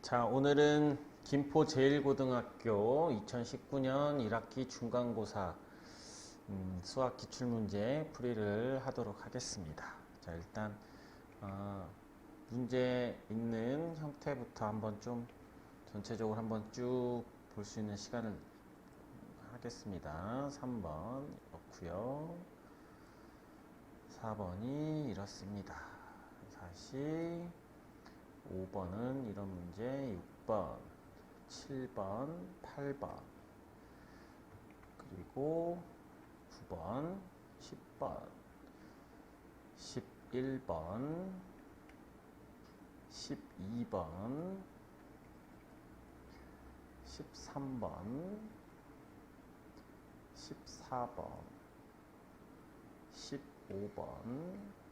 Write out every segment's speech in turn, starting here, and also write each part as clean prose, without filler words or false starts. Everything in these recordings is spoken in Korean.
자, 오늘은 김포 제1고등학교 2019년 1학기 중간고사 수학 기출문제 풀이를 하도록 하겠습니다. 자, 일단 문제 있는 형태부터 한번 좀 전체적으로 한번 쭉 볼 수 있는 시간을 하겠습니다. 3번 이렇고요. 4번이 이렇습니다. 다시 5번은 이런 문제, 6번, 7번, 8번, 그리고 9번, 10번, 11번, 12번, 13번, 14번, 15번,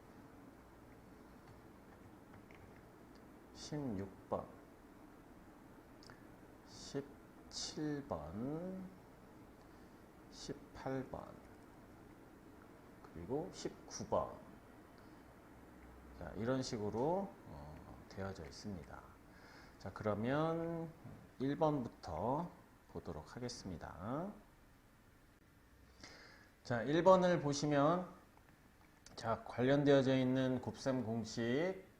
16번, 17번, 18번, 그리고 19번. 자, 이런 식으로 되어져 있습니다. 자, 그러면 1번부터 보도록 하겠습니다. 자, 1번을 보시면 자, 관련되어져 있는 곱셈 공식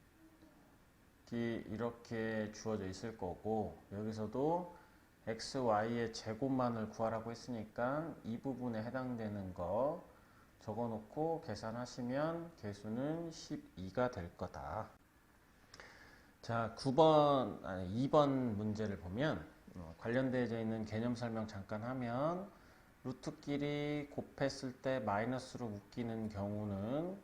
이렇게 주어져 있을 거고, 여기서도 x, y의 제곱만을 구하라고 했으니까 이 부분에 해당되는 거 적어 놓고 계산하시면 개수는 12가 될 거다. 자, 2번 문제를 보면 관련되어져 있는 개념 설명 잠깐 하면 루트끼리 곱했을 때 마이너스로 묶이는 경우는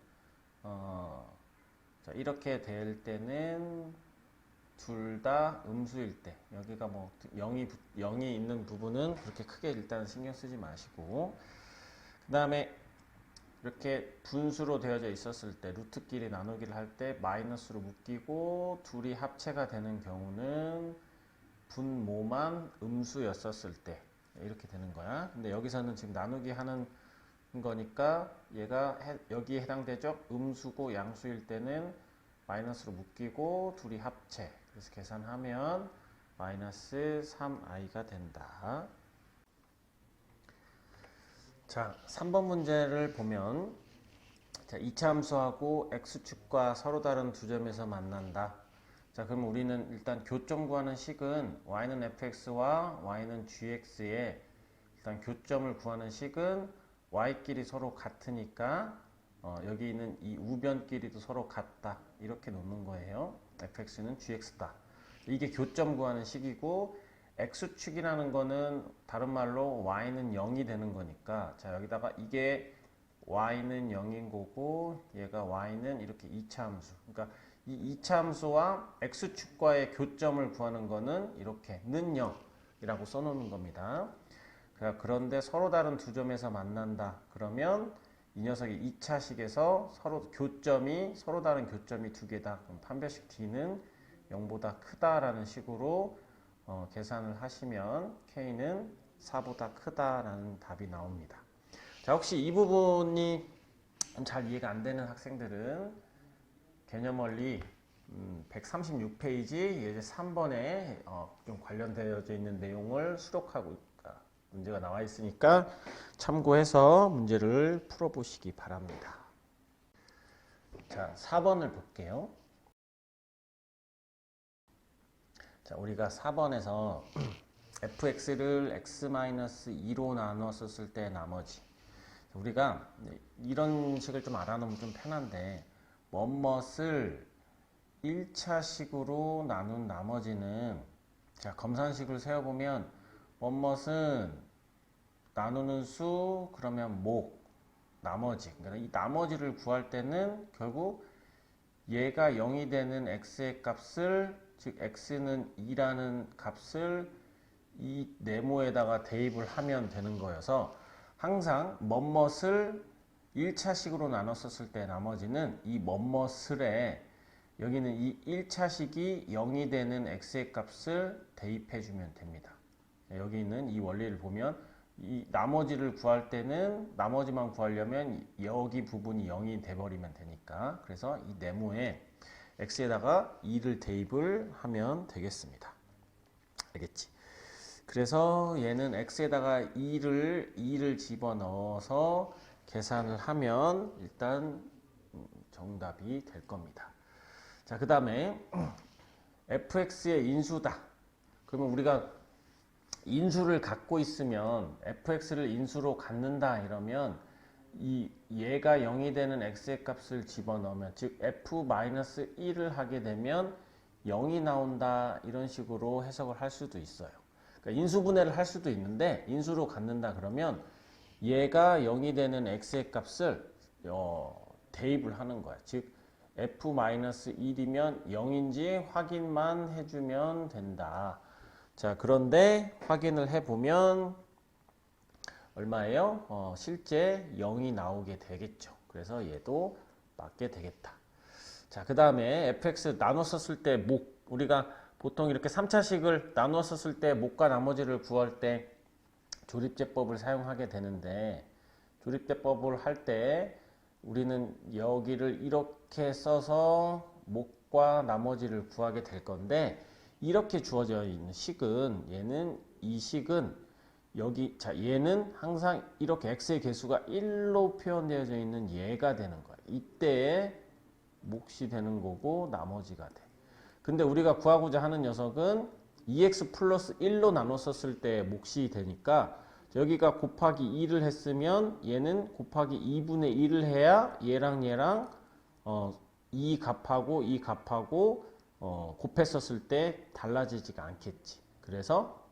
자, 이렇게 될 때는 둘 다 음수일 때, 여기가 뭐 0이 있는 부분은 그렇게 크게 일단 신경 쓰지 마시고, 그 다음에 이렇게 분수로 되어져 있었을 때, 루트끼리 나누기를 할 때 마이너스로 묶이고 둘이 합체가 되는 경우는 분모만 음수였었을 때 이렇게 되는 거야. 근데 여기서는 지금 나누기 하는 거니까 얘가 여기에 해당되죠. 음수고 양수일 때는 마이너스로 묶이고 둘이 합체. 그래서 계산하면 마이너스 3i가 된다. 자, 3번 문제를 보면 자, 2차 함수하고 x축과 서로 다른 두 점에서 만난다. 자, 그럼 우리는 일단 교점 구하는 식은 y는 fx와 y는 gx의 일단 교점을 구하는 식은 y끼리 서로 같으니까 여기 있는 이 우변끼리도 서로 같다. 이렇게 놓는 거예요. fx는 gx다. 이게 교점 구하는 식이고, x축이라는 거는 다른 말로 y는 0이 되는 거니까, 자, 여기다가 이게 y는 0인 거고, 얘가 y는 이렇게 2차 함수. 그러니까 이 2차 함수와 x축과의 교점을 구하는 거는 이렇게 는 0이라고 써놓는 겁니다. 그런데 서로 다른 두 점에서 만난다. 그러면 이 녀석이 2차식에서 서로 다른 교점이 두 개다. 그럼 판별식 D는 0보다 크다라는 식으로 계산을 하시면 K는 4보다 크다라는 답이 나옵니다. 자, 혹시 이 부분이 잘 이해가 안 되는 학생들은 개념 원리 136페이지 예제 3번에 좀 관련되어져 있는 내용을 수록하고 문제가 나와 있으니까 참고해서 문제를 풀어보시기 바랍니다. 자, 4번을 볼게요. 자, 우리가 4번에서 fx를 x-2로 나눴었을 때 나머지, 우리가 이런 식을 좀 알아놓으면 좀 편한데, 뭐뭇을 1차식으로 나눈 나머지는, 자, 검산식을 세워보면 뭐뭇은 나누는 수, 그러면 목, 나머지. 그러니까 이 나머지를 구할 때는 결국 얘가 0이 되는 x의 값을, 즉 x는 2라는 값을 이 네모에다가 대입을 하면 되는 거여서, 항상 뭐뭇을 1차식으로 나눴었을 때 나머지는 이 뭐뭇을에 여기는 이 1차식이 0이 되는 x의 값을 대입해 주면 됩니다. 여기 있는 이 원리를 보면 이 나머지를 구할 때는 나머지만 구하려면 여기 부분이 0이 돼버리면 되니까, 그래서 이 네모에 x에다가 2를 대입을 하면 되겠습니다. 알겠지? 그래서 얘는 x에다가 2를 집어넣어서 계산을 하면 일단 정답이 될 겁니다. 자, 그 다음에 fx의 인수다. 그러면 우리가 인수를 갖고 있으면 fx를 인수로 갖는다 이러면 얘가 0이 되는 x의 값을 집어넣으면 즉 f-1을 하게 되면 0이 나온다 이런 식으로 해석을 할 수도 있어요. 그러니까 인수분해를 할 수도 있는데 인수로 갖는다 그러면 얘가 0이 되는 x의 값을 대입을 하는 거야. 즉 f-1이면 0인지 확인만 해주면 된다. 자, 그런데 확인을 해보면 얼마예요? 실제 0이 나오게 되겠죠. 그래서 얘도 맞게 되겠다. 자, 그 다음에 fx 나눠 썼을 때 목, 우리가 보통 이렇게 3차식을 나눠 썼을 때 목과 나머지를 구할 때 조립제법을 사용하게 되는데, 조립제법을 할 때 우리는 여기를 이렇게 써서 목과 나머지를 구하게 될 건데, 이렇게 주어져 있는 식은, 얘는 이 식은 여기, 자, 얘는 항상 이렇게 x의 개수가 1로 표현되어져 있는 얘가 되는 거야. 이때에 몫이 되는 거고 나머지가 돼. 근데 우리가 구하고자 하는 녀석은 2x 플러스 1로 나눠 썼을 때 몫이 되니까 여기가 곱하기 2를 했으면 얘는 곱하기 2분의 1을 해야 얘랑 2 값하고 2 값하고 곱했었을 때 달라지지가 않겠지. 그래서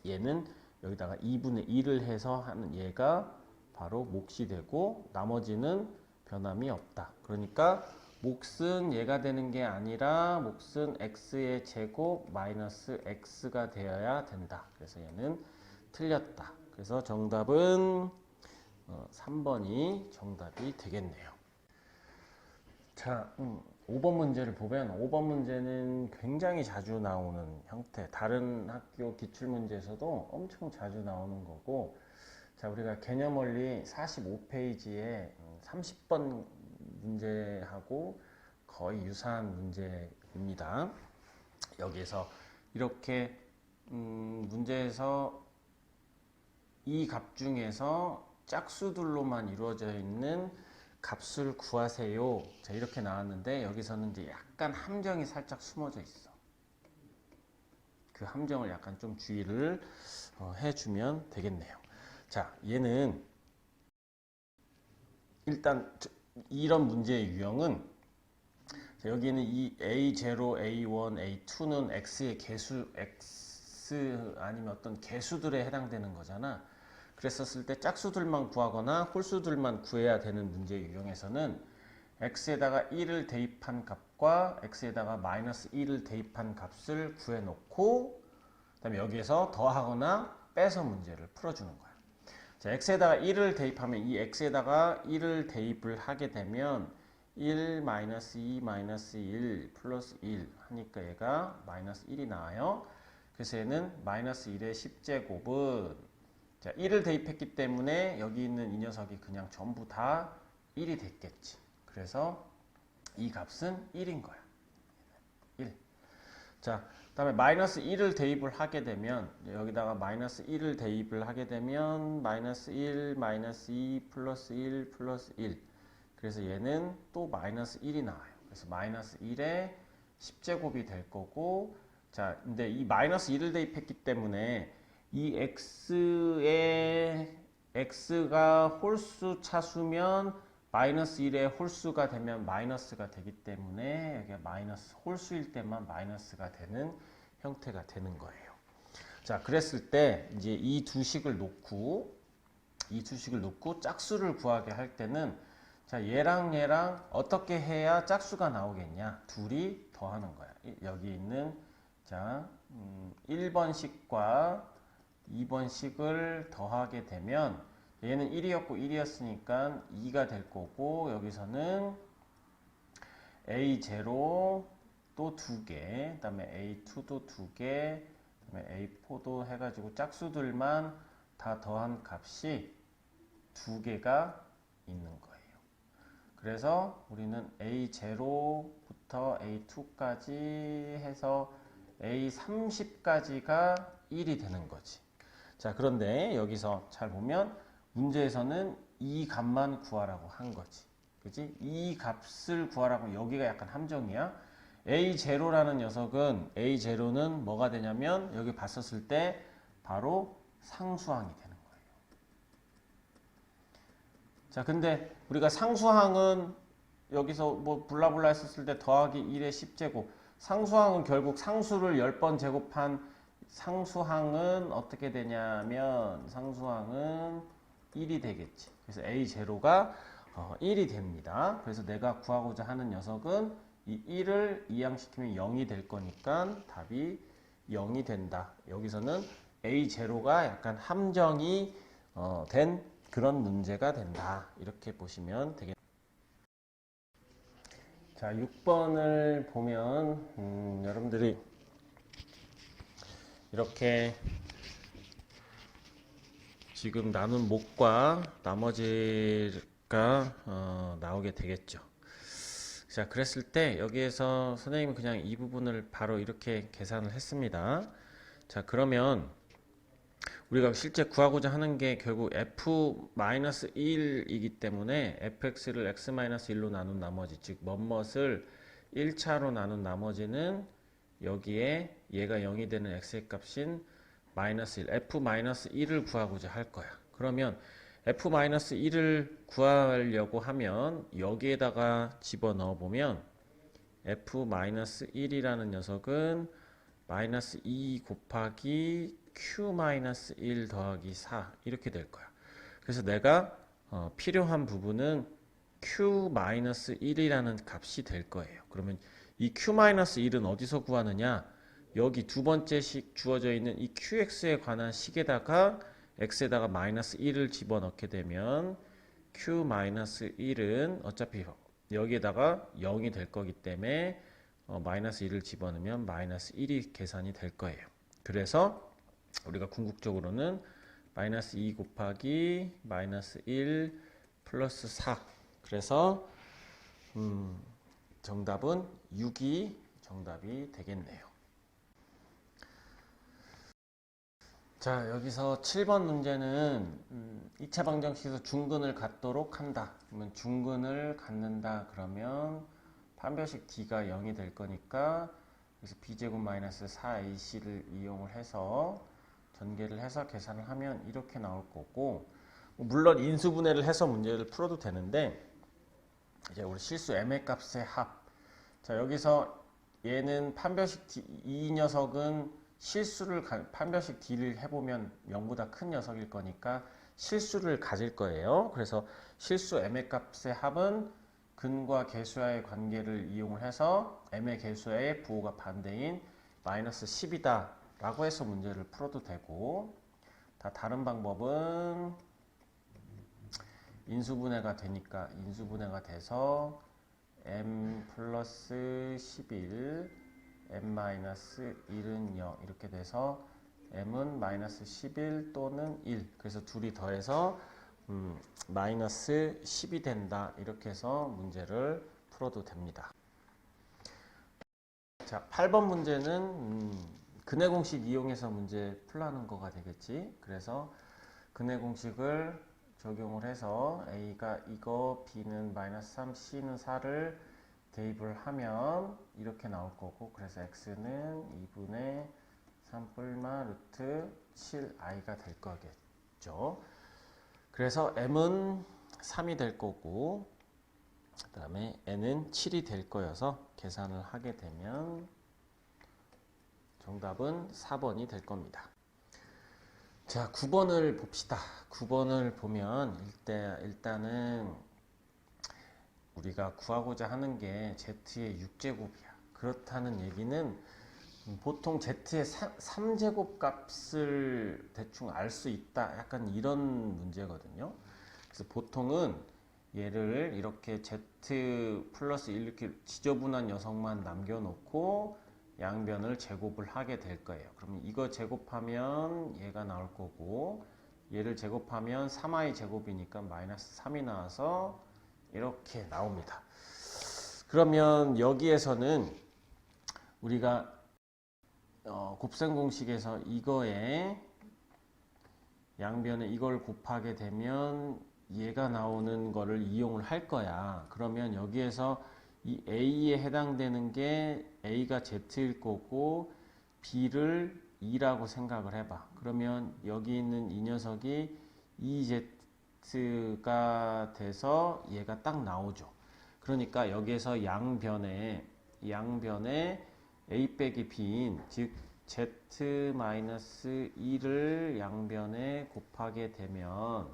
얘는 여기다가 2분의 1을 해서 하는 얘가 바로 몫이 되고 나머지는 변함이 없다. 그러니까 몫은 얘가 되는 게 아니라 몫은 x의 제곱 마이너스 x가 되어야 된다. 그래서 얘는 틀렸다. 그래서 정답은 3번이 정답이 되겠네요. 자, 5번 문제를 보면 5번 문제는 굉장히 자주 나오는 형태, 다른 학교 기출문제에서도 엄청 자주 나오는 거고, 자, 우리가 개념원리 45페이지에 30번 문제하고 거의 유사한 문제입니다. 여기에서 이렇게 문제에서 이 값 중에서 짝수들로만 이루어져 있는 값을 구하세요. 자, 이렇게 나왔는데 여기서는 이제 약간 함정이 살짝 숨어져 있어. 그 함정을 약간 좀 주의를 해주면 되겠네요. 자, 얘는 일단 이런 문제의 유형은, 자, 여기는 이 A0, A1, A2는 x의 개수, x 아니면 어떤 개수들에 해당되는 거잖아. 그랬었을 때 짝수들만 구하거나 홀수들만 구해야 되는 문제 유형에서는 x에다가 1을 대입한 값과 x에다가 마이너스 1을 대입한 값을 구해놓고 그다음에 여기에서 더하거나 빼서 문제를 풀어주는 거야. 자, x에다가 1을 대입하면 이 x에다가 1을 대입을 하게 되면 1 마이너스 2 마이너스 1 플러스 1 하니까 얘가 마이너스 1이 나와요. 그래서 얘는 마이너스 1의 10제곱은, 자, 1을 대입했기 때문에 여기 있는 이 녀석이 그냥 전부 다 1이 됐겠지. 그래서 이 값은 1인 거야. 1. 자, 그 다음에 마이너스 1을 대입을 하게 되면 여기다가 마이너스 1을 대입을 하게 되면 마이너스 1, 마이너스 2, 플러스 1, 플러스 1. 그래서 얘는 또 마이너스 1이 나와요. 그래서 마이너스 1의 10제곱이 될 거고, 자, 근데 이 마이너스 1을 대입했기 때문에 이 x가 홀수 차수면 마이너스 1의 홀수가 되면 마이너스가 되기 때문에 여기가 마이너스 홀수일 때만 마이너스가 되는 형태가 되는 거예요. 자, 그랬을 때 이제 이 두 식을 놓고 짝수를 구하게 할 때는, 자, 얘랑 어떻게 해야 짝수가 나오겠냐? 둘이 더하는 거야. 여기 있는, 자, 1번식과 2번식을 더하게 되면 얘는 1이었고 1이었으니까 2가 될 거고, 여기서는 A0 또 2개, 그 다음에 A2도 2개, 그 다음에 A4도 해가지고 짝수들만 다 더한 값이 2개가 있는 거예요. 그래서 우리는 A0부터 A2까지 해서 A 30까지가 1이 되는 거지. 자, 그런데 여기서 잘 보면 문제에서는 이 값만 구하라고 한 거지. 그지? 이 값을 구하라고 여기가 약간 함정이야. A0라는 녀석은 A0는 뭐가 되냐면 여기 봤었을 때 바로 상수항이 되는 거예요. 자, 근데 우리가 상수항은 여기서 뭐 블라블라 했었을 때 더하기 1의 10제곱. 상수항은 결국 상수를 10번 제곱한 상수항은 어떻게 되냐면 상수항은 1이 되겠지. 그래서 A0가 1이 됩니다. 그래서 내가 구하고자 하는 녀석은 이 1을 이항시키면 0이 될 거니까 답이 0이 된다. 여기서는 A0가 약간 함정이 된 그런 문제가 된다. 이렇게 보시면 되겠습니다. 자, 6번을 보면 여러분들이 이렇게 지금 나눈 목과 나머지가 나오게 되겠죠. 자, 그랬을 때 여기에서 선생님은 그냥 이 부분을 바로 이렇게 계산을 했습니다. 자, 그러면 우리가 실제 구하고자 하는 게 결국 f-1이기 때문에 fx를 x-1로 나눈 나머지, 즉 뭐뭇을 1차로 나눈 나머지는 여기에 얘가 0이 되는 x의 값인 -1, f-1을 구하고자 할 거야. 그러면 f-1을 구하려고 하면 여기에다가 집어넣어 보면 f-1이라는 녀석은 -2 곱하기 q-1 더하기 4 이렇게 될 거야. 그래서 내가 필요한 부분은 q-1이라는 값이 될 거예요. 그러면 이 q-1은 어디서 구하느냐? 여기 두 번째 식 주어져 있는 이 qx에 관한 식에다가 x에다가 -1을 집어넣게 되면 q-1은 어차피 여기에다가 0이 될 거기 때문에 -1을 집어넣으면 -1이 계산이 될 거예요. 그래서 우리가 궁극적으로는 -2 곱하기 -1 플러스 4. 그래서 정답은 6이 정답이 되겠네요. 자, 여기서 7번 문제는 2차 방정식에서 중근을 갖도록 한다. 그러면 중근을 갖는다 그러면 판별식 d가 0이 될 거니까 그래서 b제곱 마이너스 4ac를 이용을 해서 전개를 해서 계산을 하면 이렇게 나올 거고, 물론 인수분해를 해서 문제를 풀어도 되는데 이제 우리 실수 m의 값의 합. 자, 여기서 얘는 판별식 d, 이 녀석은 실수를 판별식 d를 해보면 0보다 큰 녀석일 거니까 실수를 가질 거예요. 그래서 실수 m의 값의 합은 근과 계수와의 관계를 이용을 해서 m의 계수와의 부호가 반대인 -10이다 라고 해서 문제를 풀어도 되고, 다른 방법은 인수분해가 되니까 인수분해가 돼서 m 플러스 11 m-1은 0 이렇게 돼서 m은 -11 또는 1, 그래서 둘이 더해서 -10이 된다 이렇게 해서 문제를 풀어도 됩니다. 자, 8번 문제는 근해 공식 이용해서 문제 풀라는 거가 되겠지. 그래서 근해 공식을 적용을 해서 a가 이거, b는 -3, c는 4를 대입을 하면 이렇게 나올 거고, 그래서 x는 2분의 3뿔마 루트 7i가 될 거겠죠. 그래서 m은 3이 될 거고 그 다음에 n은 7이 될 거여서 계산을 하게 되면 정답은 4번이 될 겁니다. 자, 9번을 봅시다. 9번을 보면 일단은 우리가 구하고자 하는 게 z의 6제곱이야. 그렇다는 얘기는 보통 z의 3제곱 값을 대충 알 수 있다. 약간 이런 문제거든요. 그래서 보통은 얘를 이렇게 z 플러스 1 이렇게 지저분한 녀석만 남겨놓고 양변을 제곱을 하게 될 거예요. 그러면 이거 제곱하면 얘가 나올 거고, 얘를 제곱하면 3i 제곱이니까 -3이 나와서 이렇게 나옵니다. 그러면 여기에서는 우리가 곱셈 공식에서 이거에 양변에 이걸 곱하게 되면 얘가 나오는 거를 이용을 할 거야. 그러면 여기에서 이 A에 해당되는 게 A가 Z일 거고 B를 2라고 생각을 해봐. 그러면 여기 있는 이 녀석이 2Z가 돼서 얘가 딱 나오죠. 그러니까 여기에서 양변에 A 빼기 B인 즉 Z-2를 양변에 곱하게 되면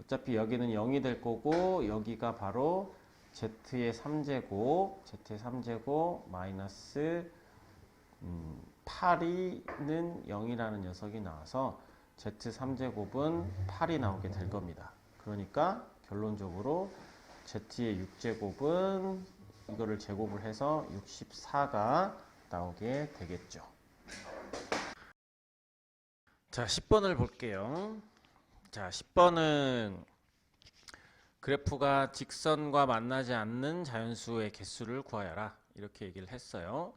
어차피 여기는 0이 될 거고 여기가 바로 Z의 3제곱 마이너스 8이는 0이라는 녀석이 나와서 Z3제곱은 8이 나오게 될 겁니다. 그러니까 결론적으로 Z의 6제곱은 이거를 제곱을 해서 64가 나오게 되겠죠. 자, 10번을 볼게요. 자, 10번은 그래프가 직선과 만나지 않는 자연수의 개수를 구하여라. 이렇게 얘기를 했어요.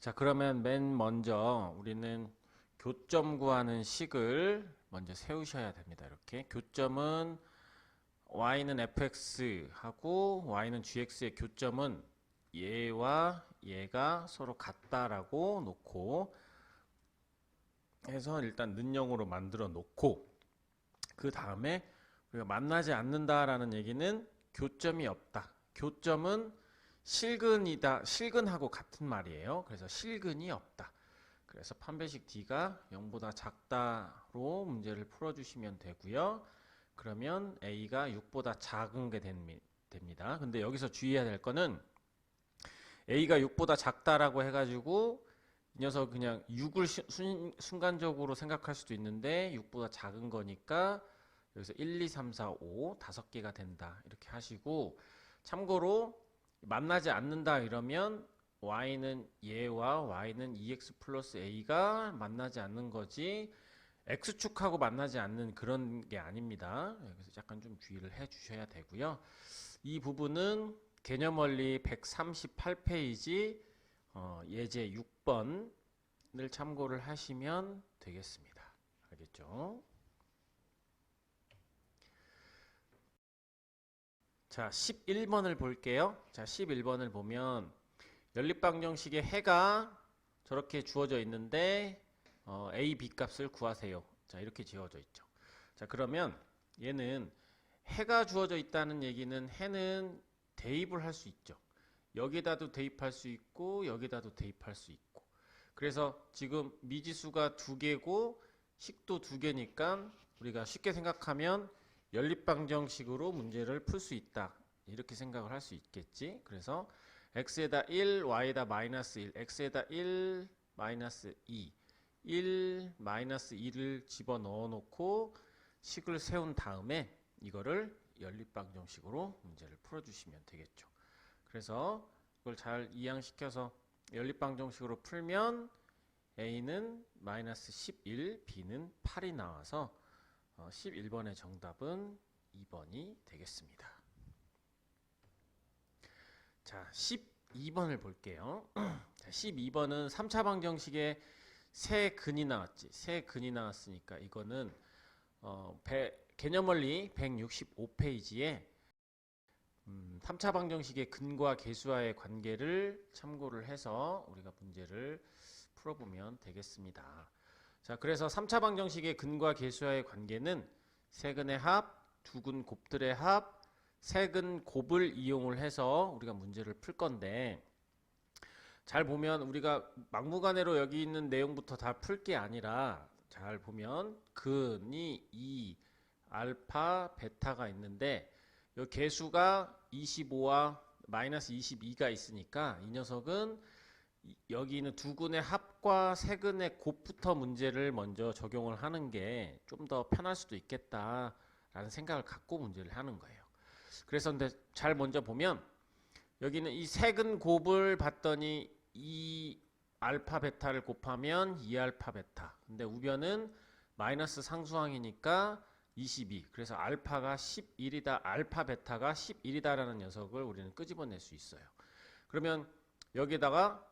자, 그러면 맨 먼저 우리는 교점 구하는 식을 먼저 세우셔야 됩니다. 이렇게 교점은 y는 fx하고 y는 gx의 교점은 얘와 얘가 서로 같다라고 놓고 해서 일단 는영으로 만들어 놓고 그 다음에 우리가 만나지 않는다라는 얘기는 교점이 없다. 교점은 실근이다. 실근하고 같은 말이에요. 그래서 실근이 없다. 그래서 판별식 D가 0보다 작다로 문제를 풀어주시면 되고요. 그러면 A가 6보다 작은 게 됩니다. 근데 여기서 주의해야 될 거는 A가 6보다 작다라고 해가지고 이 녀석 그냥 6을 순간적으로 생각할 수도 있는데 6보다 작은 거니까 여기서 1, 2, 3, 4, 5 5개가 된다 이렇게 하시고 참고로 만나지 않는다 이러면 y는 얘와 y는 2x 플러스 a가 만나지 않는 거지 x축하고 만나지 않는 그런 게 아닙니다. 그래서 약간 좀 주의를 해 주셔야 되고요. 이 부분은 개념원리 138페이지 예제 6번을 참고를 하시면 되겠습니다. 알겠죠? 자, 11번을 볼게요. 자, 11번을 보면 연립방정식의 해가 저렇게 주어져 있는데 a, b 값을 구하세요. 자, 이렇게 지어져 있죠. 자, 그러면 얘는 해가 주어져 있다는 얘기는 해는 대입을 할 수 있죠. 여기다도 대입할 수 있고 여기다도 대입할 수 있고 그래서 지금 미지수가 2개고 식도 2개니까 우리가 쉽게 생각하면 연립방정식으로 문제를 풀 수 있다. 이렇게 생각을 할 수 있겠지. 그래서 x에다 1, y에다 마이너스 1, x에다 1, 마이너스 2, 1, 마이너스 2를 집어넣어 놓고 식을 세운 다음에 이거를 연립방정식으로 문제를 풀어주시면 되겠죠. 그래서 이걸 잘 이항시켜서 연립방정식으로 풀면 a는 마이너스 11, b는 8이 나와서 11번의 정답은 2번이 되겠습니다. 자, 12번을 볼게요. 자, 12번은 3차 방정식에 세 근이 나왔지. 세 근이 나왔으니까 이거는 개념원리 165페이지에 3차 방정식의 근과 계수와의 관계를 참고를 해서 우리가 문제를 풀어보면 되겠습니다. 자, 그래서 3차 방정식의 근과 계수와의 관계는 세근의 합, 두근 곱들의 합, 세근 곱을 이용을 해서 우리가 문제를 풀 건데 잘 보면 우리가 막무가내로 여기 있는 내용부터 다 풀 게 아니라 잘 보면 근이 2, 알파, 베타가 있는데 이 개수가 25와 마이너스 22가 있으니까 이 녀석은 여기 있는 두근의 합과 세근의 곱부터 문제를 먼저 적용을 하는 게 좀 더 편할 수도 있겠다라는 생각을 갖고 문제를 하는 거예요. 그래서 근데 잘 먼저 보면 여기는 이 세근 곱을 봤더니 2 알파 베타를 곱하면 2 알파 베타. 근데 우변은 마이너스 상수항이니까 22. 그래서 알파가 11이다. 알파 베타가 11이다라는 녀석을 우리는 끄집어낼 수 있어요. 그러면 여기다가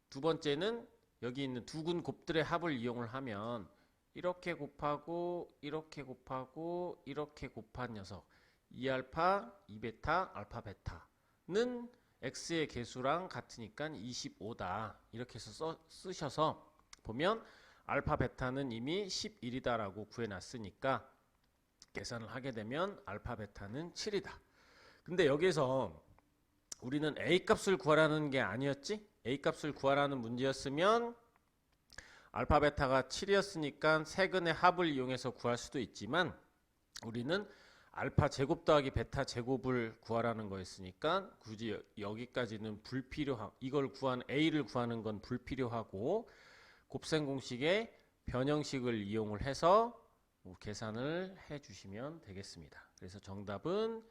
두 번째는 여기 있는 두근 곱들의 합을 이용을 하면 이렇게 곱하고 이렇게 곱하고 이렇게 곱한 녀석 2알파, 2베타, 알파 베타는 x의 개수랑 같으니까 25다. 이렇게 해서 쓰셔서 보면 알파 베타는 이미 11이다 라고 구해놨으니까 계산을 하게 되면 알파 베타는 7이다. 근데 여기서 우리는 a 값을 구하라는 게 아니었지? a 값을 구하라는 문제였으면 알파 베타가 7이었으니까 세근의 합을 이용해서 구할 수도 있지만 우리는 알파 제곱 더하기 베타 제곱을 구하라는 거였으니까 굳이 여기까지는 불필요하고 이걸 a를 구하는 건 불필요하고 곱셈 공식의 변형식을 이용을 해서 계산을 해 주시면 되겠습니다. 그래서 정답은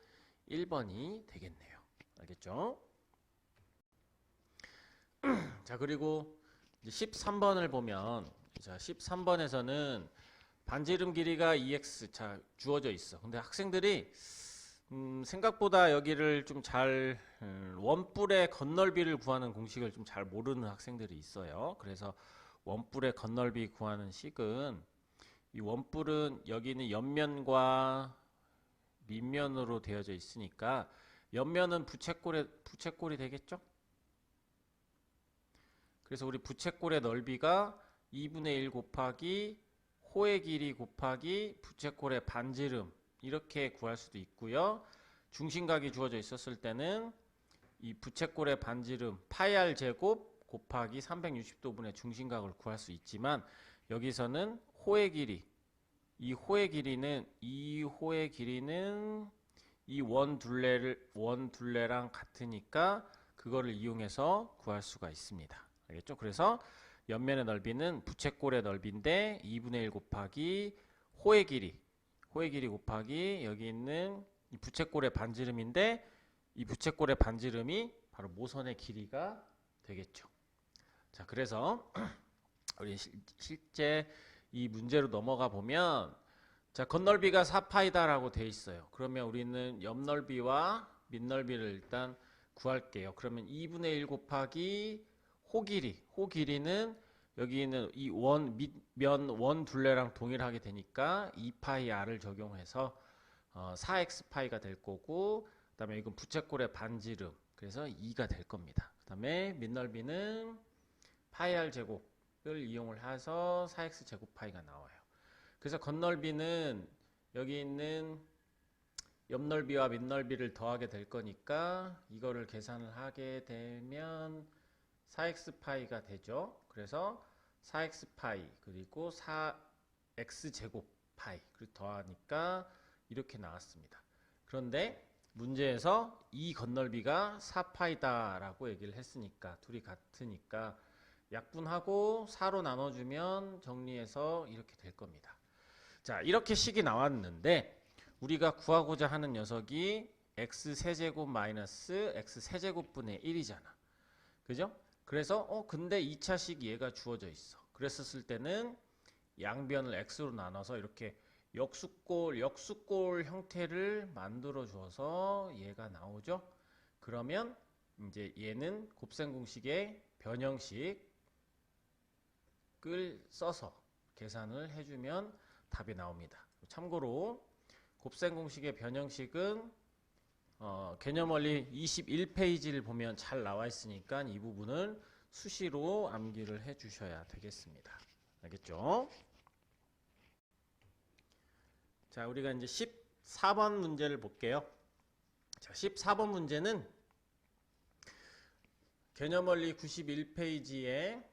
1번이 되겠네요. 알겠죠? 자, 그리고 이제 13번을 보면, 자, 13번에서는 반지름 길이가 2x 주어져 있어. 근데 학생들이 생각보다 여기를 좀 잘 원뿔의 건널비를 구하는 공식을 좀 잘 모르는 학생들이 있어요. 그래서 원뿔의 건널비 구하는 식은 이 원뿔은 여기는 옆면과 밑면으로 되어져 있으니까 옆면은 부채꼴이 되겠죠? 그래서 우리 부채꼴의 넓이가 2분의 1 곱하기 호의 길이 곱하기 부채꼴의 반지름 이렇게 구할 수도 있고요. 중심각이 주어져 있었을 때는 이 부채꼴의 반지름 파이 r 제곱 곱하기 360도분의 중심각을 구할 수 있지만 여기서는 호의 길이 이 호의 길이는 이 원 둘레랑 같으니까 그거를 이용해서 구할 수가 있습니다. 알겠죠? 그래서 옆면의 넓이는 부채꼴의 넓이인데 2분의 1 곱하기 호의 길이 곱하기 여기 있는 이 부채꼴의 반지름인데 이 부채꼴의 반지름이 바로 모선의 길이가 되겠죠. 자, 그래서 우리 실제 이 문제로 넘어가 보면 자, 건널비가 4파이다 라고 돼 있어요. 그러면 우리는 옆넓이와 밑넓이를 일단 구할게요. 그러면 2분의 1 곱하기 호길이는 여기 있는 이 원 둘레랑 동일하게 되니까 2파이 r을 적용해서 4x파이가 될 거고 그 다음에 이건 부채꼴의 반지름 그래서 2가 될 겁니다. 그 다음에 밑넓이는 파이 r 제곱을 이용을 해서 4x 제곱파이가 나와요. 그래서 건널비는 여기 있는 옆넓이와 밑넓이를 더하게 될 거니까 이거를 계산을 하게 되면 4x파이가 되죠. 그래서 4x파이 그리고 4x제곱파이 그리고 더하니까 이렇게 나왔습니다. 그런데 문제에서 이 건널비가 4파이다 라고 얘기를 했으니까 둘이 같으니까 약분하고 4로 나눠주면 정리해서 이렇게 될 겁니다. 자, 이렇게 식이 나왔는데 우리가 구하고자 하는 녀석이 x세제곱 마이너스 x세제곱분의 1이잖아. 그죠? 그래서 근데 2차식 얘가 주어져 있어. 그랬었을 때는 양변을 x로 나눠서 이렇게 역수꼴 형태를 만들어 줘서 얘가 나오죠. 그러면 이제 얘는 곱셈 공식의 변형식을 써서 계산을 해주면 답이 나옵니다. 참고로 곱셈 공식의 변형식은 개념원리 21페이지를 보면 잘 나와 있으니까 이 부분을 수시로 암기를 해 주셔야 되겠습니다. 알겠죠? 자, 우리가 이제 14번 문제를 볼게요. 자, 14번 문제는 개념원리 91페이지에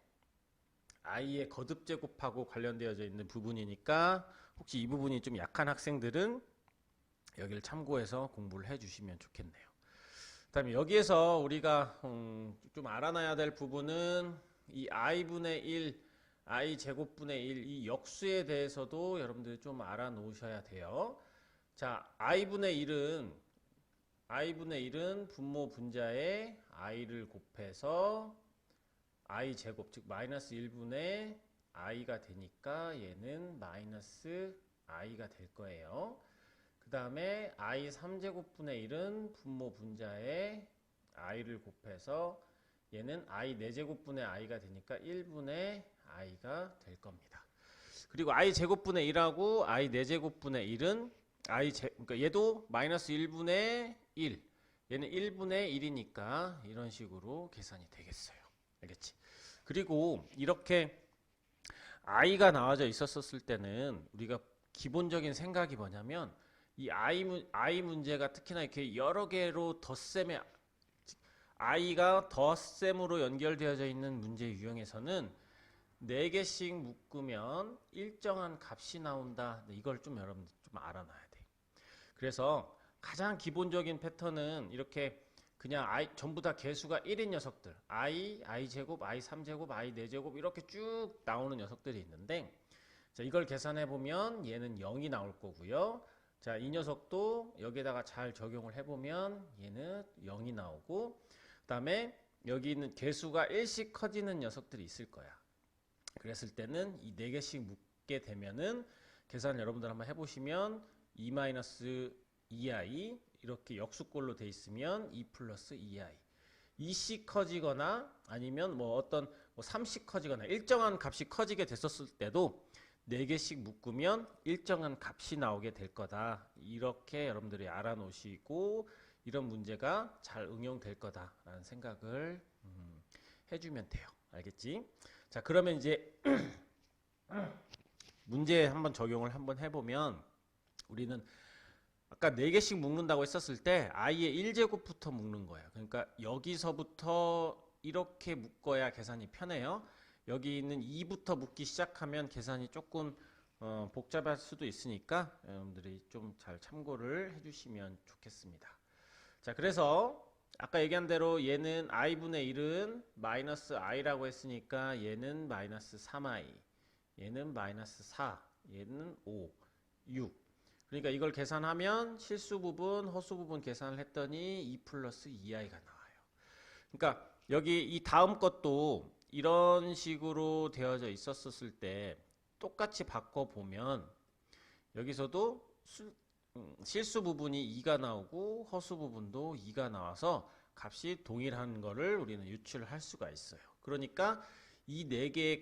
i의 거듭 제곱하고 관련되어져 있는 부분이니까 혹시 이 부분이 좀 약한 학생들은 여기를 참고해서 공부를 해 주시면 좋겠네요. 그 다음에 여기에서 우리가 좀 알아놔야 될 부분은 이 i분의 1, i 제곱분의 1 이 역수에 대해서도 여러분들이 좀 알아 놓으셔야 돼요. 자, i분의 1은 분모 분자에 i를 곱해서 i 제곱 즉 마이너스 1분의 i가 되니까 얘는 마이너스 i가 될 거예요. 그 다음에 i 3제곱분의 1은 분모 분자에 i를 곱해서 얘는 i 4제곱분의 i가 되니까 1분의 i가 될 겁니다. 그리고 i 제곱분의 1하고 i 4제곱분의 1은 그러니까 얘도 마이너스 1분의 1, 얘는 1분의 1이니까 이런 식으로 계산이 되겠어요. 알겠지? 그리고 이렇게 i가 나와져 있었을 때는 우리가 기본적인 생각이 뭐냐면 이 i 문제가 특히나 이렇게 여러 개로 덧셈에 i가 덧셈으로 연결되어져 있는 문제 유형에서는 4개씩 묶으면 일정한 값이 나온다. 이걸 좀 여러분들 좀 알아놔야 돼. 그래서 가장 기본적인 패턴은 이렇게 그냥 전부 다 개수가 1인 녀석들 i제곱, i3제곱, i4제곱 이렇게 쭉 나오는 녀석들이 있는데 자, 이걸 계산해 보면 얘는 0이 나올 거고요. 자, 이 녀석도 여기에다가 잘 적용을 해보면 얘는 0이 나오고 그 다음에 여기 있는 개수가 1씩 커지는 녀석들이 있을 거야. 그랬을 때는 이 4개씩 묶게 되면은 계산 여러분들 한번 해보시면 2-2i 이렇게 역수꼴로 돼 있으면 2 플러스 2i 2씩 커지거나 아니면 뭐 어떤 뭐 3씩 커지거나 일정한 값이 커지게 됐었을 때도 4개씩 묶으면 일정한 값이 나오게 될 거다. 이렇게 여러분들이 알아놓으시고 이런 문제가 잘 응용될 거다라는 생각을 해주면 돼요. 알겠지? 자, 그러면 이제 문제 한번 적용을 한번 해보면 우리는 아까 4개씩 묶는다고 했었을 때 i의 1제곱부터 묶는 거예요. 그러니까 여기서부터 이렇게 묶어야 계산이 편해요. 여기 있는 2부터 묶기 시작하면 계산이 조금 복잡할 수도 있으니까 여러분들이 좀 잘 참고를 해주시면 좋겠습니다. 자, 그래서 아까 얘기한 대로 얘는 i분의 1은 마이너스 i라고 했으니까 얘는 마이너스 3i, 얘는 마이너스 4, 얘는 5, 6. 그러니까 이걸 계산하면 실수 부분, 허수 부분 계산을 했더니 2 플러스 2i가 나와요. 그러니까 여기 이 다음 것도 이런 식으로 되어져 있었을 때 똑같이 바꿔보면 여기서도 실수 부분이 2가 나오고 허수 부분도 2가 나와서 값이 동일한 거를 우리는 유출을 할 수가 있어요. 그러니까 이 4개의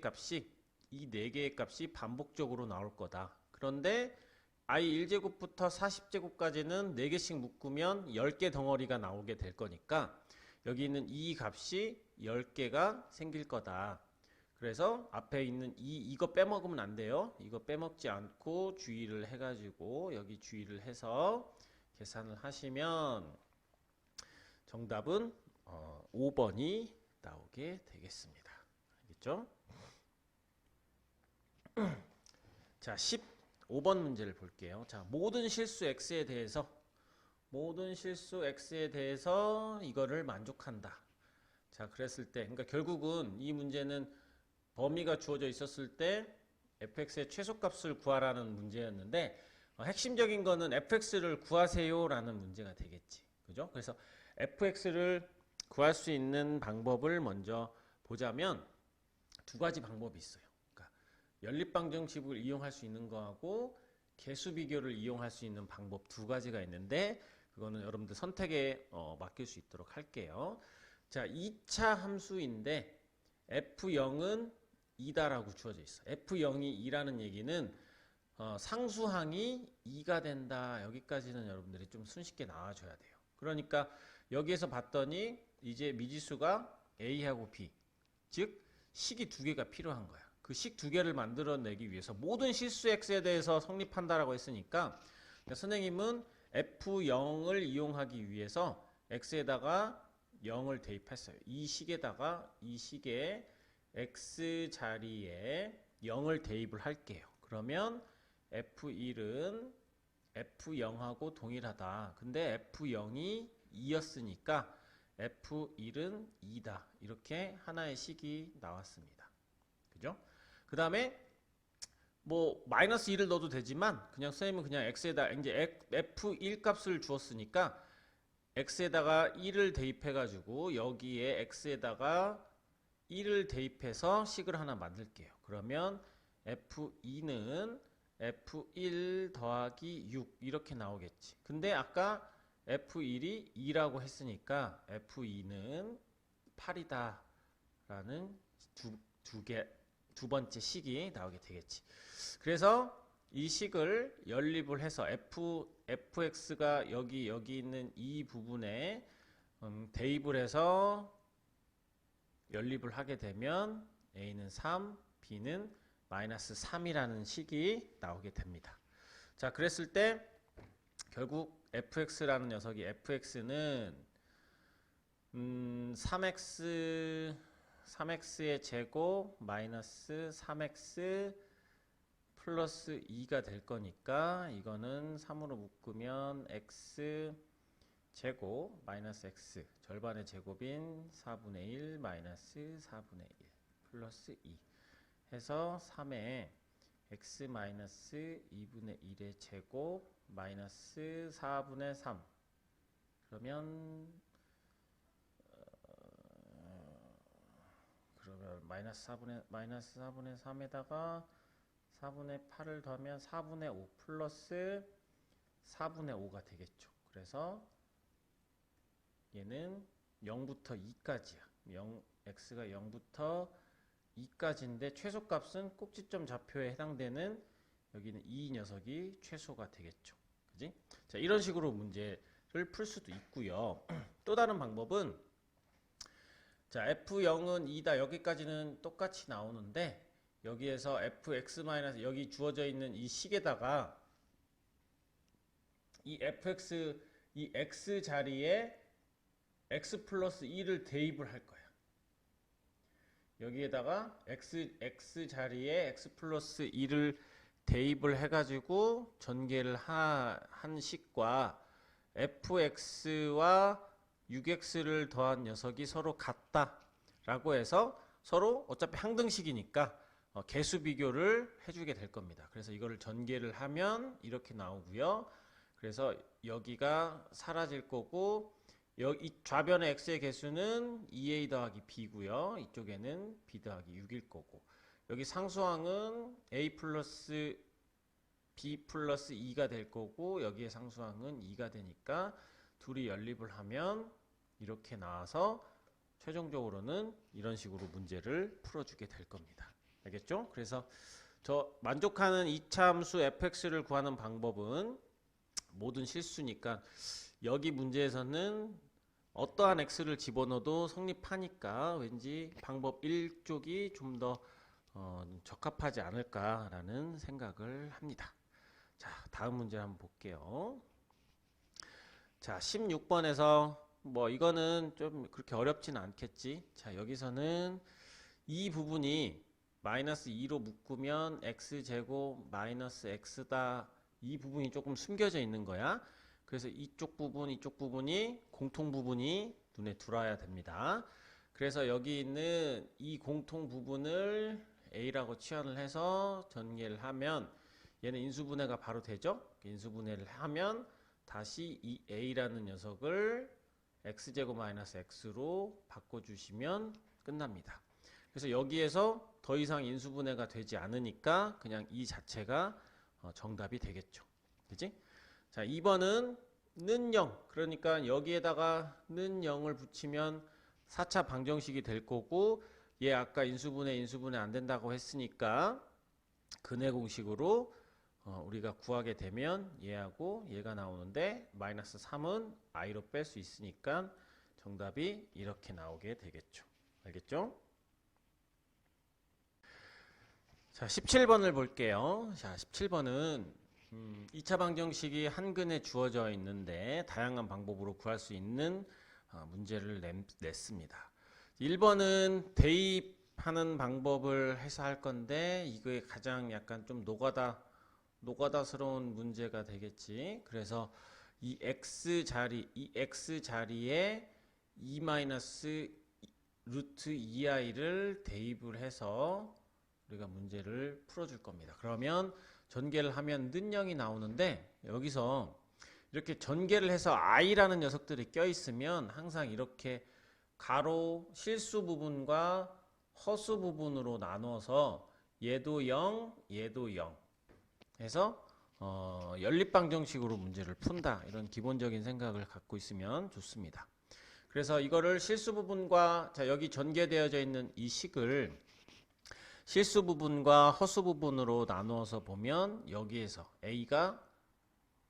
값이 반복적으로 나올 거다. 그런데 i 1제곱부터 40제곱까지는 4개씩 묶으면 10개 덩어리가 나오게 될 거니까 여기 있는 이 값이 10개가 생길 거다. 그래서 앞에 있는 이거 빼먹으면 안 돼요. 이거 빼먹지 않고 주의를 해가지고 여기 주의를 해서 계산을 하시면 정답은 5번이 나오게 되겠습니다. 알겠죠? 자, 15번 문제를 볼게요. 자, 모든 실수 x에 대해서 이거를 만족한다. 자, 그랬을 때, 그러니까 결국은 이 문제는 범위가 주어져 있었을 때 fx의 최소값을 구하라는 문제였는데 핵심적인 거는 fx를 구하세요라는 문제가 되겠지. 그죠? 그래서 fx를 구할 수 있는 방법을 먼저 보자면 두 가지 방법이 있어요. 연립방정식을 이용할 수 있는 거하고 개수 비교를 이용할 수 있는 방법 두 가지가 있는데 그거는 여러분들 선택에 맡길 수 있도록 할게요. 자, 2차 함수인데 f0은 2다라고 주어져 있어. f0이 2라는 얘기는 상수항이 2가 된다. 여기까지는 여러분들이 좀 손쉽게 나와줘야 돼요. 그러니까 여기에서 봤더니 이제 미지수가 a하고 b, 즉 식이 2개가 필요한 거야. 그 식 2개를 만들어내기 위해서 모든 실수 x에 대해서 성립한다라고 했으니까 선생님은 f0을 이용하기 위해서 x에다가 0을 대입했어요. 이 식에 x 자리에 0을 대입을 할게요. 그러면 f1은 f0하고 동일하다. 근데 f0이 2였으니까 f1은 2다. 이렇게 하나의 식이 나왔습니다. 그죠? 그 다음에 뭐 마이너스 2를 넣어도 되지만 그냥 선생님은 그냥 x에다 이제 f1 값을 주었으니까 x에다가 1을 대입해 가지고 여기에 x에다가 1을 대입해서 식을 하나 만들게요. 그러면 f2는 f1 더하기 6 이렇게 나오겠지. 근데 아까 f1이 2라고 했으니까 f2는 8이다 라는 두 번째 식이 나오게 되겠지. 그래서 이 식을 연립을 해서 fx가 여기 있는 이 부분에 대입을 해서 연립을 하게 되면 a는 3, b는 마이너스 3이라는 식이 나오게 됩니다. 자, 그랬을 때 결국 fx라는 녀석이 fx는 3x의 제곱 마이너스 3x 플러스 2가 될 거니까 이거는 3으로 묶으면 x 제곱 마이너스 x 절반의 제곱인 4분의 1 마이너스 4분의 1 플러스 2 해서 3에 x 마이너스 2분의 1의 제곱 마이너스 4분의 3 그러면 마이너스 4분의 3에다가 4분의 8을 더하면 4분의 5 플러스 4분의 5가 되겠죠. 그래서 얘는 0부터 2까지야. x가 0부터 2까지인데 최소값은 꼭지점 좌표에 해당되는 여기는 이 녀석이 최소가 되겠죠. 그지? 자, 이런 식으로 문제를 풀 수도 있고요. 또 다른 방법은 자, f0은 2다. 여기까지는 똑같이 나오는데 여기에서 fx- 여기 주어져 있는 이 식에다가 이 fx 이 x 자리에 x 플러스 2를 대입을 할 거야. 여기에다가 x 자리에 x 플러스 2를 대입을 해가지고 전개를 한 식과 fx와 6x를 더한 녀석이 서로 같다라고 해서 서로 어차피 항등식이니까 개수 비교를 해주게 될 겁니다. 그래서 이거를 전개를 하면 이렇게 나오고요. 그래서 여기가 사라질 거고 이 좌변의 x의 개수는 2a 더하기 b고요. 이쪽에는 b 더하기 6일 거고 여기 상수항은 a 플러스 b 플러스 2가 될 거고 여기에 상수항은 2가 되니까 둘이 연립을 하면 이렇게 나와서 최종적으로는 이런 식으로 문제를 풀어주게 될 겁니다. 알겠죠? 그래서 저 만족하는 이차함수 fx를 구하는 방법은 모든 실수니까 여기 문제에서는 어떠한 x를 집어넣어도 성립하니까 왠지 방법 1쪽이 좀 더 적합하지 않을까라는 생각을 합니다. 자, 다음 문제 한번 볼게요. 자, 16번에서 뭐 이거는 좀 그렇게 어렵진 않겠지. 자, 여기서는 이 부분이 마이너스 2로 묶으면 x제곱 마이너스 x다. 이 부분이 조금 숨겨져 있는 거야. 그래서 이쪽 부분이 공통 부분이 눈에 들어와야 됩니다. 그래서 여기 있는 이 공통 부분을 a라고 치환을 해서 전개를 하면 얘는 인수분해가 바로 되죠. 인수분해를 하면 다시 이 a라는 녀석을 x제곱 마이너스 x로 바꿔주시면 끝납니다. 그래서 여기에서 더 이상 인수분해가 되지 않으니까 그냥 이 자체가 정답이 되겠죠. 그치? 자, 2번은 는 0. 그러니까 여기에다가 는 0을 붙이면 4차 방정식이 될 거고 얘 아까 인수분해 안 된다고 했으니까 근해 공식으로 우리가 구하게 되면 얘하고 얘가 나오는데 마이너스 3은 i로 뺄 수 있으니까 정답이 이렇게 나오게 되겠죠. 알겠죠? 자, 17번을 볼게요. 자, 17번은 2차 방정식이 한 근에 주어져 있는데 다양한 방법으로 구할 수 있는 문제를 냈습니다. 1번은 대입하는 방법을 해서 할 건데 이거에 가장 약간 좀 노가다스러운 문제가 되겠지. 그래서 이 x 자리에 2 마이너스 루트 2i를 대입을 해서 우리가 문제를 풀어줄 겁니다. 그러면 전개를 하면 는 0이 나오는데 여기서 이렇게 전개를 해서 i라는 녀석들이 껴있으면 항상 이렇게 가로 실수 부분과 허수 부분으로 나눠서 얘도 0, 얘도 0 해서 연립방정식으로 문제를 푼다. 이런 기본적인 생각을 갖고 있으면 좋습니다. 그래서 이거를 실수 부분과 자 여기 전개되어져 있는 이 식을 실수 부분과 허수 부분으로 나누어서 보면 여기에서 A가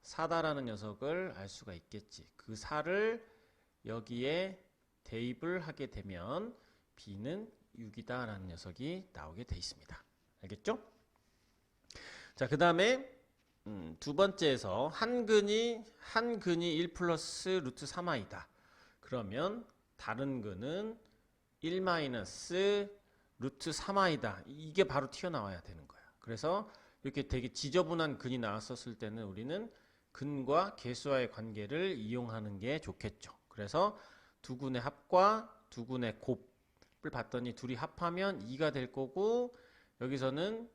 4다라는 녀석을 알 수가 있겠지. 그 4를 여기에 대입을 하게 되면 B는 6이다 라는 녀석이 나오게 돼 있습니다. 알겠죠? 자, 그 다음에 두 번째에서 한 근이 1 플러스 루트 3i다. 그러면 다른 근은 1 마이너스 루트 3i다. 이게 바로 튀어나와야 되는 거야. 그래서 이렇게 되게 지저분한 근이 나왔었을 때는 우리는 근과 계수와의 관계를 이용하는 게 좋겠죠. 그래서 두 근의 합과 두 근의 곱을 봤더니 둘이 합하면 2가 될 거고 여기서는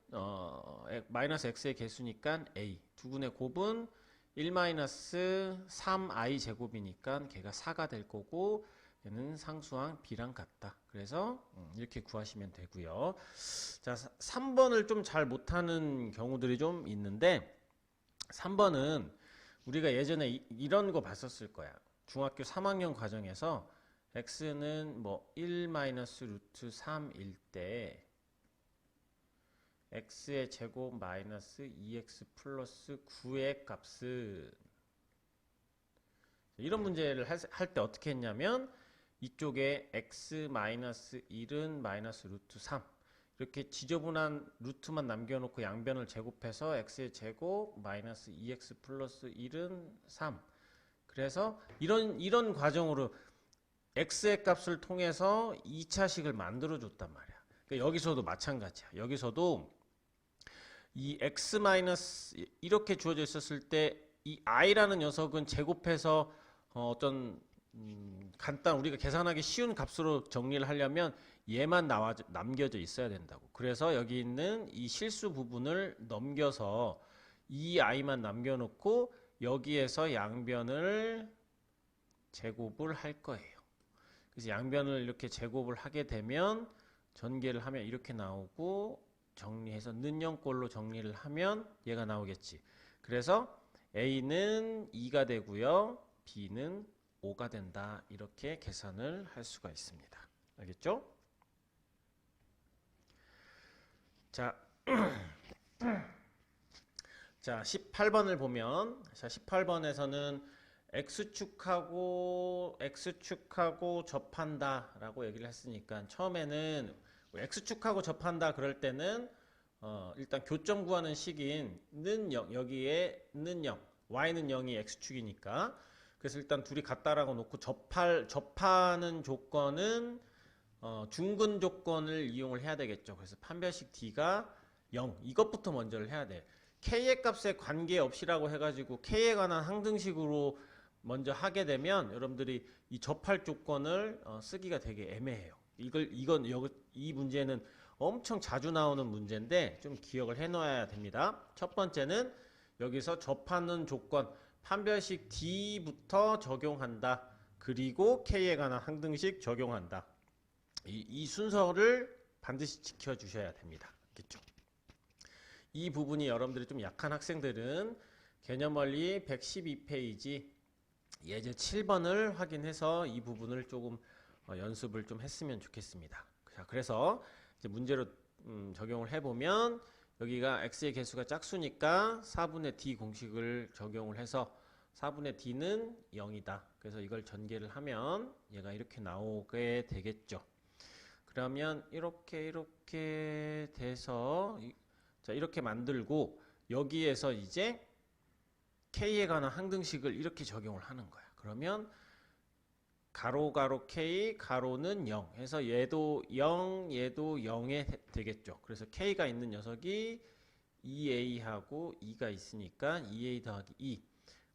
마이너스 x의 개수니까 a, 두 근의 곱은 1 마이너스 3i 제곱이니까 걔가 4가 될 거고 얘는 상수항 b랑 같다. 그래서 이렇게 구하시면 되고요. 자, 3번을 좀 잘 못하는 경우들이 좀 있는데 3번은 우리가 예전에 이런 거 봤었을 거야. 중학교 3학년 과정에서 x는 뭐 1 마이너스 루트 3일 때 x의 제곱 마이너스 2x 플러스 9의 값은 이런 문제를 할 때 어떻게 했냐면 이쪽에 x 마이너스 1은 마이너스 루트 3 이렇게 지저분한 루트만 남겨놓고 양변을 제곱해서 x의 제곱 마이너스 2x 플러스 1은 3 그래서 이런 과정으로 x의 값을 통해서 2차식을 만들어 줬단 말이야. 그러니까 여기서도 마찬가지야. 여기서도 이 x 마이너스 이렇게 주어져 있었을 때 이 i라는 녀석은 제곱해서 어떤 간단 우리가 계산하기 쉬운 값으로 정리를 하려면 얘만 남겨져 있어야 된다고. 그래서 여기 있는 이 실수 부분을 넘겨서 이 i만 남겨놓고 여기에서 양변을 제곱을 할 거예요. 그래서 양변을 이렇게 제곱을 하게 되면 전개를 하면 이렇게 나오고 정리해서 는영꼴로 정리를 하면 얘가 나오겠지. 그래서 A는 2가 되고요. B는 5가 된다. 이렇게 계산을 할 수가 있습니다. 알겠죠? 자, 자 18번을 보면 자 18번에서는 X축하고 접한다 라고 얘기를 했으니까 처음에는 X축하고 접한다 그럴 때는 일단 교점 구하는 식인 는 0, 여기에 는 0, y는 0이 X축이니까 그래서 일단 둘이 같다라고 놓고 접하는 조건은 중근 조건을 이용을 해야 되겠죠. 그래서 판별식 D가 0 이것부터 먼저를 해야 돼. K의 값에 관계없이라고 해가지고 K에 관한 항등식으로 먼저 하게 되면 여러분들이 이 접할 조건을 쓰기가 되게 애매해요. 이 문제는 엄청 자주 나오는 문제인데 좀 기억을 해 놓아야 됩니다. 첫 번째는 여기서 접하는 조건 판별식 D부터 적용한다. 그리고 K에 관한 항등식 적용한다. 이 순서를 반드시 지켜주셔야 됩니다. 알겠죠? 이 부분이 여러분들이 좀 약한 학생들은 개념원리 112페이지 예제 7번을 확인해서 이 부분을 조금 연습을 좀 했으면 좋겠습니다. 자, 그래서 이제 문제로 적용을 해보면 여기가 x의 개수가 짝수니까 4분의 d 공식을 적용을 해서 4분의 d는 0이다. 그래서 이걸 전개를 하면 얘가 이렇게 나오게 되겠죠. 그러면 이렇게 돼서 자 이렇게 만들고 여기에서 이제 k에 관한 항등식을 이렇게 적용을 하는 거야. 그러면 가로 k 가로는 0 해서 얘도 0 얘도 0에 되겠죠. 그래서 k가 있는 녀석이 2a하고 2가 있으니까 2a 더하기 2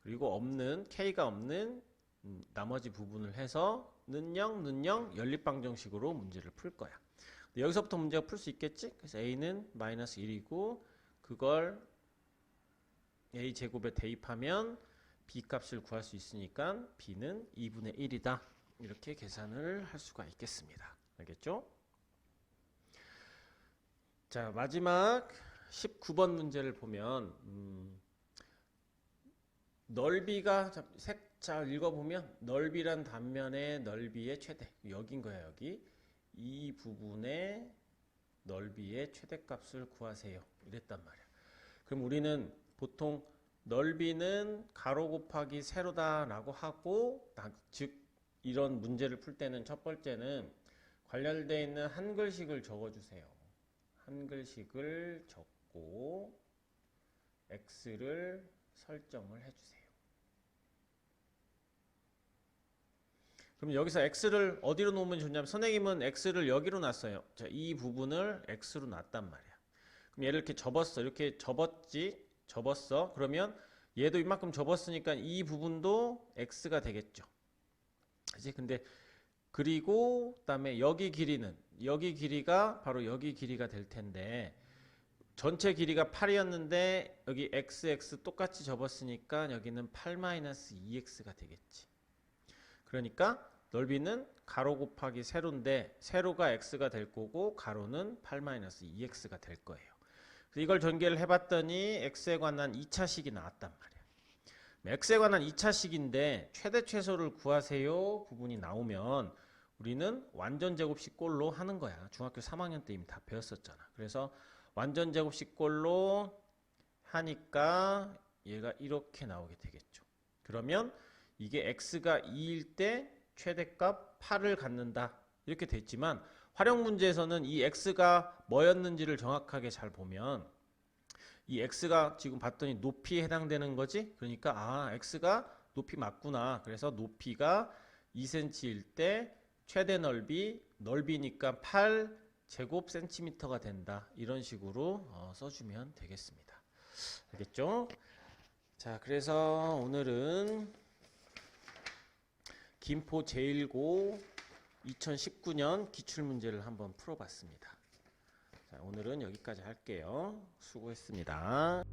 그리고 k가 없는 나머지 부분을 해서 는 0 연립방정식으로 문제를 풀 거야. 여기서부터 문제가 풀 수 있겠지? 그래서 a는 마이너스 1이고 그걸 a 제곱에 대입하면 b 값을 구할 수 있으니까 b는 2분의 1이다. 이렇게 계산을 할 수가 있겠습니다. 알겠죠? 자, 마지막 19번 문제를 보면 넓이가 자, 읽어보면 넓이란 단면의 넓이의 최대. 여긴 거야, 여기. 이 부분의 넓이의 최대값을 구하세요. 이랬단 말이야. 그럼 우리는 보통 넓이는 가로 곱하기 세로다 라고 하고, 즉 이런 문제를 풀 때는 첫 번째는 관련되어 있는 한글식을 적어주세요. 한글식을 적고 x를 설정을 해주세요. 그럼 여기서 x를 어디로 놓으면 좋냐면, 선생님은 x를 여기로 놨어요. 자, 이 부분을 x로 놨단 말이야. 그럼 얘를 이렇게 접었어. 이렇게 접었어. 그러면 얘도 이만큼 접었으니까 이 부분도 x가 되겠죠. 그치? 근데 그리고 그다음에 여기 길이가 바로 여기 길이가 될 텐데, 전체 길이가 8이었는데 여기 xx 똑같이 접었으니까 여기는 8-2x가 되겠지. 그러니까 넓이는 가로 곱하기 세로인데, 세로가 x가 될 거고 가로는 8-2x가 될 거예요. 그래서 이걸 전개를 해봤더니 x에 관한 2차식이 나왔단 말이야. x에 관한 2차식인데 최대 최소를 구하세요 부분이 나오면 우리는 완전 제곱식 꼴로 하는 거야. 중학교 3학년 때 이미 다 배웠었잖아. 그래서 완전 제곱식 꼴로 하니까 얘가 이렇게 나오게 되겠죠. 그러면 이게 x가 2일 때 최대값 8을 갖는다 이렇게 됐지만, 활용 문제에서는 이 x가 뭐였는지를 정확하게 잘 보면 이 x가 지금 봤더니 높이에 해당되는 거지. 그러니까 x가 높이 맞구나. 그래서 높이가 2cm일 때 최대 넓이니까 8 제곱 센티미터가 된다. 이런 식으로 써주면 되겠습니다. 알겠죠? 자, 그래서 오늘은 김포 제1고 2019년 기출문제를 한번 풀어봤습니다. 자, 오늘은 여기까지 할게요. 수고했습니다.